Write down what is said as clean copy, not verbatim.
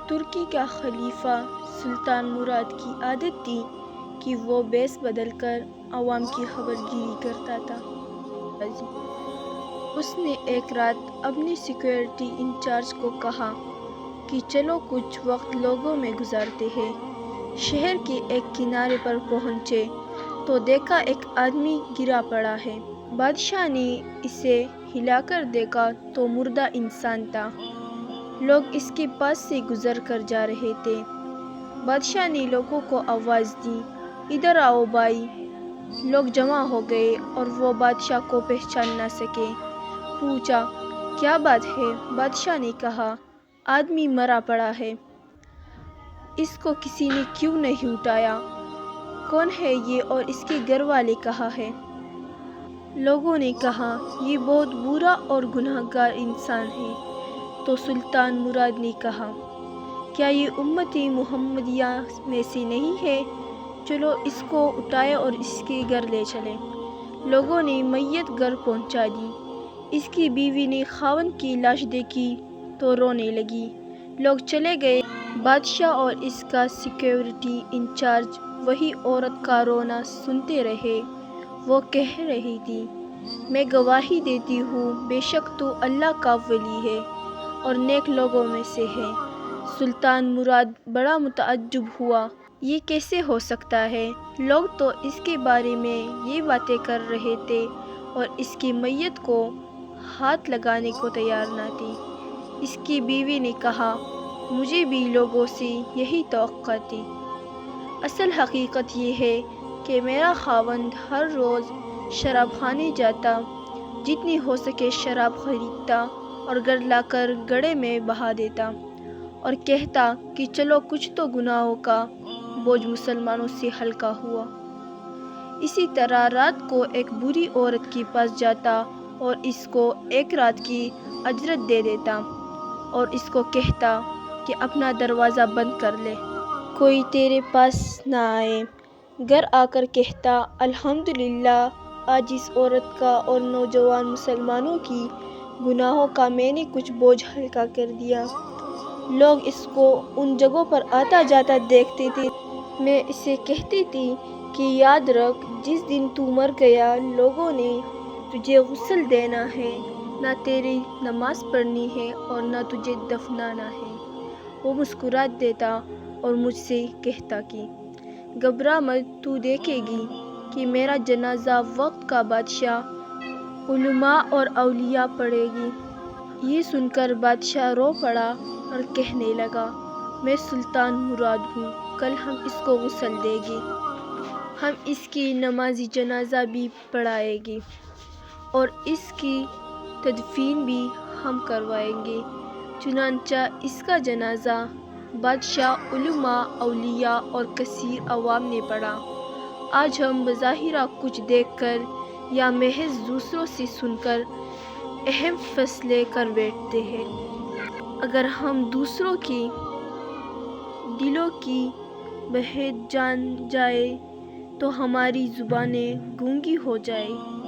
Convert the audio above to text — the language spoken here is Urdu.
ترکی کا خلیفہ سلطان مراد کی عادت تھی کہ وہ بیس بدل کر عوام کی خبر گیری کرتا تھا۔ اس نے ایک رات اپنی سیکیورٹی انچارج کو کہا کہ چلو کچھ وقت لوگوں میں گزارتے ہیں۔ شہر کے ایک کنارے پر پہنچے تو دیکھا ایک آدمی گرا پڑا ہے۔ بادشاہ نے اسے ہلا کر دیکھا تو مردہ انسان تھا۔ لوگ اس کے پاس سے گزر کر جا رہے تھے۔ بادشاہ نے لوگوں کو آواز دی، ادھر آؤ بھائی۔ لوگ جمع ہو گئے اور وہ بادشاہ کو پہچان نہ سکے۔ پوچھا، کیا بات ہے؟ بادشاہ نے کہا، آدمی مرا پڑا ہے، اس کو کسی نے کیوں نہیں اٹھایا؟ کون ہے یہ اور اس کے گھر والے کہاں ہیں؟ لوگوں نے کہا، یہ بہت برا اور گنہگار انسان ہے۔ تو سلطان مراد نے کہا، کیا یہ امتی محمدیہ میں سے نہیں ہے؟ چلو اس کو اٹھائے اور اس کے گھر لے چلیں۔ لوگوں نے میت گھر پہنچا دی۔ اس کی بیوی نے خاوند کی لاش دیکھی تو رونے لگی۔ لوگ چلے گئے۔ بادشاہ اور اس کا سیکیورٹی انچارج وہی عورت کا رونا سنتے رہے۔ وہ کہہ رہی تھی، میں گواہی دیتی ہوں بے شک تو اللہ کا ولی ہے اور نیک لوگوں میں سے ہے۔ سلطان مراد بڑا متعجب ہوا، یہ کیسے ہو سکتا ہے؟ لوگ تو اس کے بارے میں یہ باتیں کر رہے تھے اور اس کی میت کو ہاتھ لگانے کو تیار نہ تھی۔ اس کی بیوی نے کہا، مجھے بھی لوگوں سے یہی توقع تھی۔ اصل حقیقت یہ ہے کہ میرا خاوند ہر روز شراب خانے جاتا، جتنی ہو سکے شراب خریدتا اور گھر لا کر گڑھے میں بہا دیتا اور کہتا کہ چلو کچھ تو گناہوں کا بوجھ مسلمانوں سے ہلکا ہوا۔ اسی طرح رات کو ایک بری عورت کے پاس جاتا اور اس کو ایک رات کی اجرت دے دیتا اور اس کو کہتا کہ اپنا دروازہ بند کر لے، کوئی تیرے پاس نہ آئے۔ گھر آ کر کہتا، الحمدللہ، آج اس عورت کا اور نوجوان مسلمانوں کی گناہوں کا میں نے کچھ بوجھ ہلکا کر دیا۔ لوگ اس کو ان جگہوں پر آتا جاتا دیکھتے تھے۔ میں اسے کہتی تھی کہ یاد رکھ، جس دن تو مر گیا لوگوں نے تجھے غسل دینا ہے، نہ تیری نماز پڑھنی ہے اور نہ تجھے دفنانا ہے۔ وہ مسکرا دیتا اور مجھ سے کہتا کہ گھبرا مت، تو دیکھے گی کہ میرا جنازہ وقت کا بادشاہ علماء اور اولیاء پڑھے گی۔ یہ سن کر بادشاہ رو پڑا اور کہنے لگا، میں سلطان مراد ہوں، کل ہم اس کو غسل دیں گے، ہم اس کی نماز جنازہ بھی پڑھائیں گے اور اس کی تدفین بھی ہم کروائیں گے۔ چنانچہ اس کا جنازہ بادشاہ، علماء، اولیاء اور کثیر عوام نے پڑھا۔ آج ہم بظاہر کچھ دیکھ کر یا محض دوسروں سے سن کر اہم فیصلے کر بیٹھتے ہیں۔ اگر ہم دوسروں کے دلوں کی بہت جان جائیں تو ہماری زبانیں گونگی ہو جائیں۔